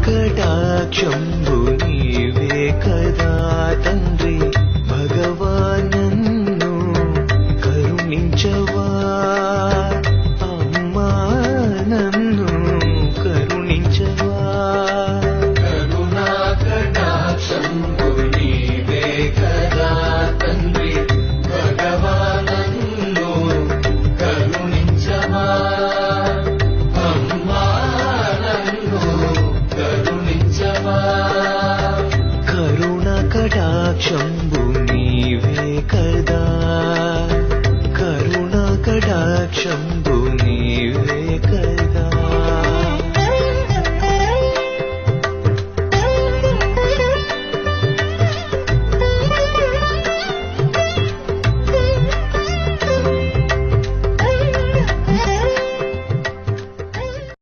కటాక్షంబు నీవే కదా తండ్రి భగవానన్ను కరుణించవా అమ్మా నన్ను కరుణించవా కరుణా కటాక్షంబు నీవే కదా తండ్రి భగవానన్ను కరుణించవా అమ్మా నన్ను కరుణించవా కరుణ కటాక్షంబు నీవే కదా కరుణ కటాక్షంబు